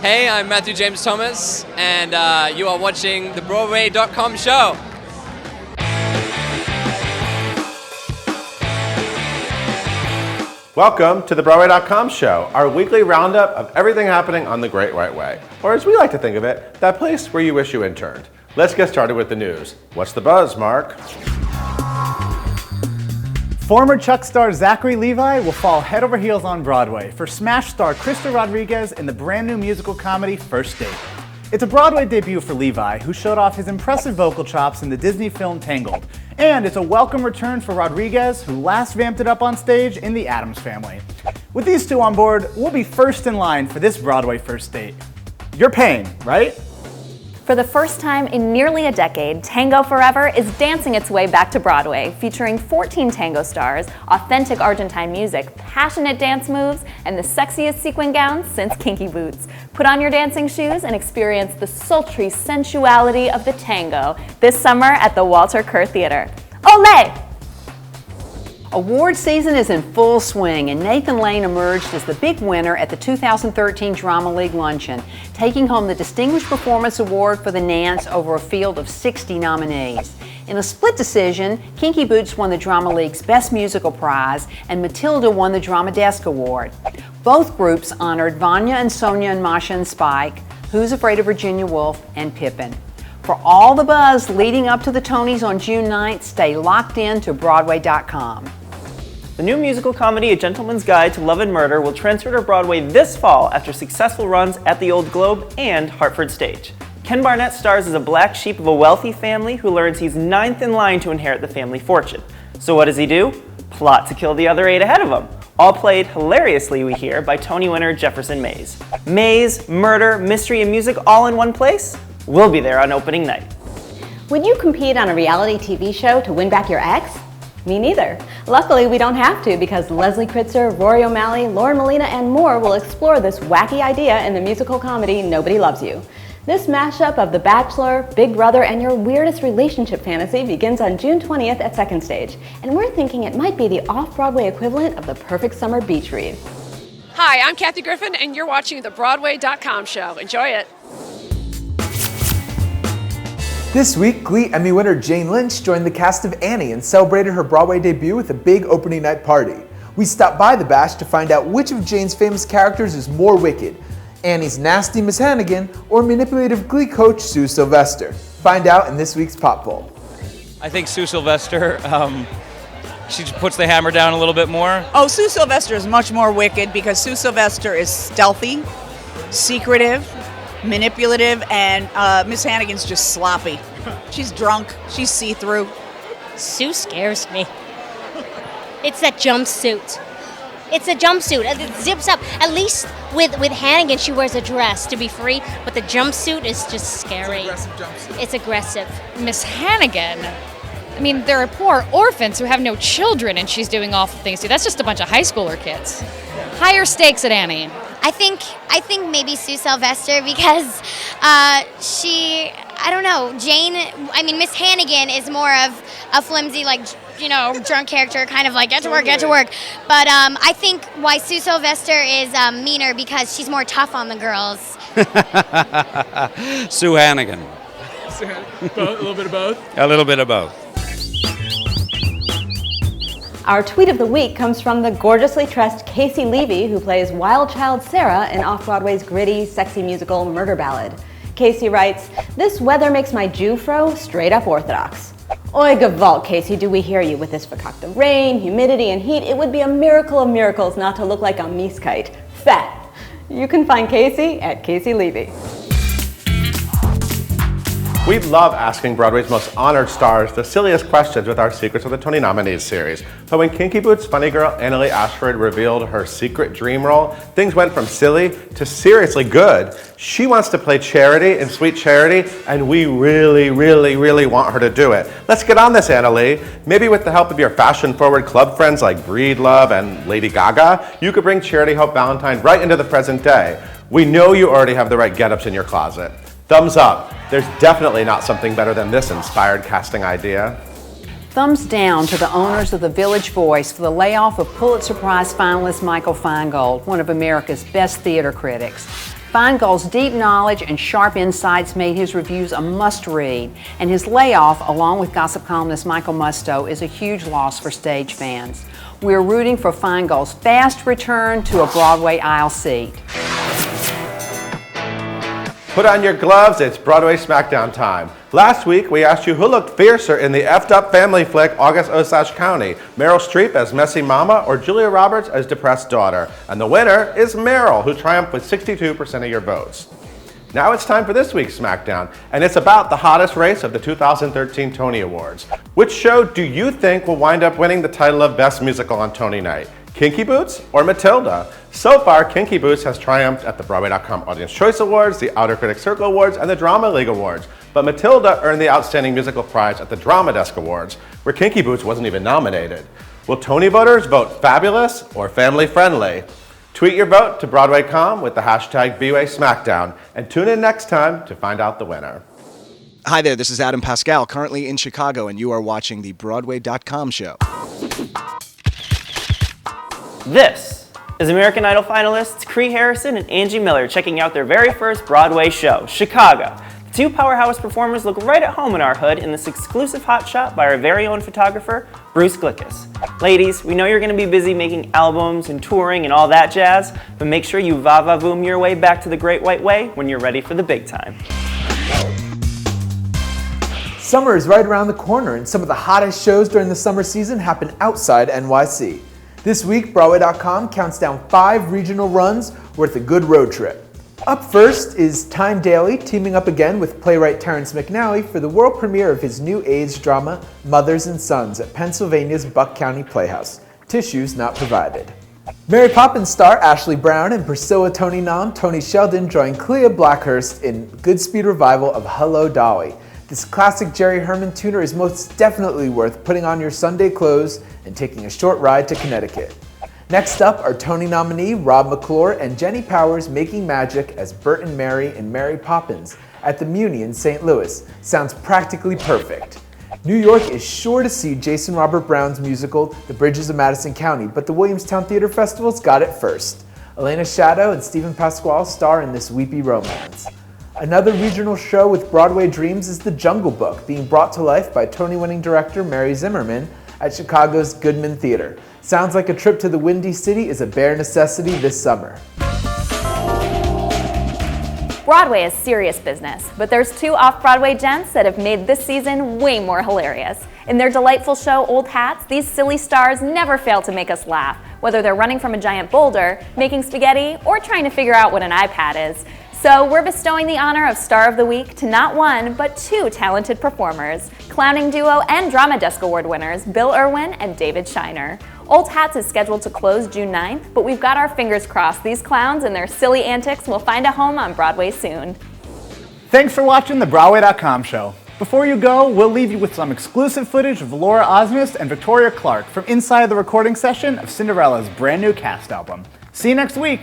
Hey, I'm Matthew James Thomas, and you are watching the Broadway.com show. Welcome to the Broadway.com show, our weekly roundup of everything happening on the Great White Way, or as we like to think of it, that place where you wish you interned. Let's get started with the news. What's the buzz, Mark? Former Chuck star Zachary Levi will fall head over heels on Broadway for Smash star Krista Rodriguez in the brand new musical comedy First Date. It's a Broadway debut for Levi, who showed off his impressive vocal chops in the Disney film Tangled. And it's a welcome return for Rodriguez, who last vamped it up on stage in The Addams Family. With these two on board, we'll be first in line for this Broadway First Date. You're paying, right? For the first time in nearly a decade, Tango Forever is dancing its way back to Broadway, featuring 14 tango stars, authentic Argentine music, passionate dance moves, and the sexiest sequin gowns since Kinky Boots. Put on your dancing shoes and experience the sultry sensuality of the tango this summer at the Walter Kerr Theater. Olé! Award season is in full swing, and Nathan Lane emerged as the big winner at the 2013 Drama League Luncheon, taking home the Distinguished Performance Award for the Nance over a field of 60 nominees. In a split decision, Kinky Boots won the Drama League's Best Musical Prize, and Matilda won the Drama Desk Award. Both groups honored Vanya and Sonia and Masha and Spike, Who's Afraid of Virginia Woolf, and Pippin. For all the buzz leading up to the Tonys on June 9th, stay locked in to Broadway.com. The new musical comedy A Gentleman's Guide to Love and Murder will transfer to Broadway this fall after successful runs at the Old Globe and Hartford Stage. Ken Barnett stars as a black sheep of a wealthy family who learns he's ninth in line to inherit the family fortune. So what does he do? Plot to kill the other 8 ahead of him. All played hilariously, we hear, by Tony winner Jefferson Mays. Mays, murder, mystery, and music all in one place? We'll be there on opening night. Would you compete on a reality TV show to win back your ex? Me neither. Luckily, we don't have to, because Leslie Kritzer, Rory O'Malley, Lauren Molina, and more will explore this wacky idea in the musical comedy Nobody Loves You. This mashup of The Bachelor, Big Brother, and your weirdest relationship fantasy begins on June 20th at Second Stage, and we're thinking it might be the off-Broadway equivalent of the perfect summer beach read. Hi, I'm Kathy Griffin, and you're watching the Broadway.com show. Enjoy it. This week, Glee Emmy winner Jane Lynch joined the cast of Annie and celebrated her Broadway debut with a big opening night party. We stopped by the bash to find out which of Jane's famous characters is more wicked, Annie's nasty Miss Hannigan or manipulative Glee coach Sue Sylvester. Find out in this week's Pop Poll. I think Sue Sylvester, she puts the hammer down a little bit more. Oh, Sue Sylvester is much more wicked because Sue Sylvester is stealthy, secretive, manipulative, and Miss Hannigan's just sloppy. She's drunk, she's see-through. Sue scares me. It's that jumpsuit. It's a jumpsuit. It zips up. At least with Hannigan, she wears a dress to be free, but the jumpsuit is just scary. It's an aggressive jumpsuit. It's aggressive. Miss Hannigan, I mean, there are poor orphans who have no children, and she's doing awful things too. That's just a bunch of high schooler kids. Higher stakes at Annie. I think maybe Sue Sylvester, because I don't know, Miss Hannigan is more of a flimsy, drunk character, kind of like, get to work. But I think why Sue Sylvester is meaner, because she's more tough on the girls. Sue Hannigan. A little bit of both? A little bit of both. Our tweet of the week comes from the gorgeously dressed Casey Levy, who plays Wild Child Sarah in Off-Broadway's gritty, sexy musical Murder Ballad. Casey writes, "This weather makes my Jew fro straight up orthodox." Oi gewalt, Casey, do we hear you? With this fakakta rain, humidity, and heat, it would be a miracle of miracles not to look like a mieskite. Fat. You can find Casey at Casey Levy. We love asking Broadway's most honored stars the silliest questions with our Secrets of the Tony nominees series. But when Kinky Boots funny girl Annaleigh Ashford revealed her secret dream role, things went from silly to seriously good. She wants to play Charity in Sweet Charity, and we really want her to do it. Let's get on this, Annaleigh. Maybe with the help of your fashion-forward club friends like Breedlove and Lady Gaga, you could bring Charity Hope Valentine right into the present day. We know you already have the right get-ups in your closet. Thumbs up. There's definitely not something better than this inspired casting idea. Thumbs down to the owners of the Village Voice for the layoff of Pulitzer Prize finalist Michael Feingold, one of America's best theater critics. Feingold's deep knowledge and sharp insights made his reviews a must-read, and his layoff, along with gossip columnist Michael Musto, is a huge loss for stage fans. We're rooting for Feingold's fast return to a Broadway aisle seat. Put on your gloves, it's Broadway Smackdown time. Last week, we asked you who looked fiercer in the effed up family flick August Osage County, Meryl Streep as messy mama or Julia Roberts as depressed daughter. And the winner is Meryl, who triumphed with 62% of your votes. Now it's time for this week's Smackdown, and it's about the hottest race of the 2013 Tony Awards. Which show do you think will wind up winning the title of Best Musical on Tony Night? Kinky Boots or Matilda? So far, Kinky Boots has triumphed at the Broadway.com Audience Choice Awards, the Outer Critics Circle Awards, and the Drama League Awards. But Matilda earned the Outstanding Musical Prize at the Drama Desk Awards, where Kinky Boots wasn't even nominated. Will Tony voters vote fabulous or family friendly? Tweet your vote to Broadway.com with the hashtag B'way Smackdown, and tune in next time to find out the winner. Hi there, this is Adam Pascal, currently in Chicago, and you are watching the Broadway.com show. This is American Idol finalists Cree Harrison and Angie Miller checking out their very first Broadway show, Chicago. The two powerhouse performers look right at home in our hood in this exclusive hot shot by our very own photographer, Bruce Glickus. Ladies, we know you're going to be busy making albums and touring and all that jazz, but make sure you va-va-voom your way back to the Great White Way when you're ready for the big time. Summer is right around the corner, and some of the hottest shows during the summer season happen outside NYC. This week, Broadway.com counts down 5 regional runs worth a good road trip. Up first is Time Daily teaming up again with playwright Terrence McNally for the world premiere of his new AIDS drama, Mothers and Sons, at Pennsylvania's Buck County Playhouse. Tissues not provided. Mary Poppins star Ashley Brown and Priscilla Tony nom Tony Sheldon join Clea Blackhurst in Goodspeed revival of Hello, Dolly. This classic Jerry Herman tuner is most definitely worth putting on your Sunday clothes and taking a short ride to Connecticut. Next up are Tony nominee Rob McClure and Jenny Powers making magic as Bert and Mary in Mary Poppins at the Muni in St. Louis. Sounds practically perfect. New York is sure to see Jason Robert Brown's musical The Bridges of Madison County, but the Williamstown Theater Festival's got it first. Elena Shadow and Stephen Pasquale star in this weepy romance. Another regional show with Broadway dreams is The Jungle Book, being brought to life by Tony-winning director Mary Zimmerman at Chicago's Goodman Theater. Sounds like a trip to the Windy City is a bare necessity this summer. Broadway is serious business, but there's 2 off-Broadway gents that have made this season way more hilarious. In their delightful show, Old Hats, these silly stars never fail to make us laugh, whether they're running from a giant boulder, making spaghetti, or trying to figure out what an iPad is. So we're bestowing the honor of Star of the Week to not 1, but 2 talented performers, clowning duo and Drama Desk Award winners Bill Irwin and David Shiner. Old Hats is scheduled to close June 9th, but we've got our fingers crossed these clowns and their silly antics will find a home on Broadway soon. Thanks for watching the Broadway.com show. Before you go, we'll leave you with some exclusive footage of Laura Osmus and Victoria Clark from inside the recording session of Cinderella's brand new cast album. See you next week.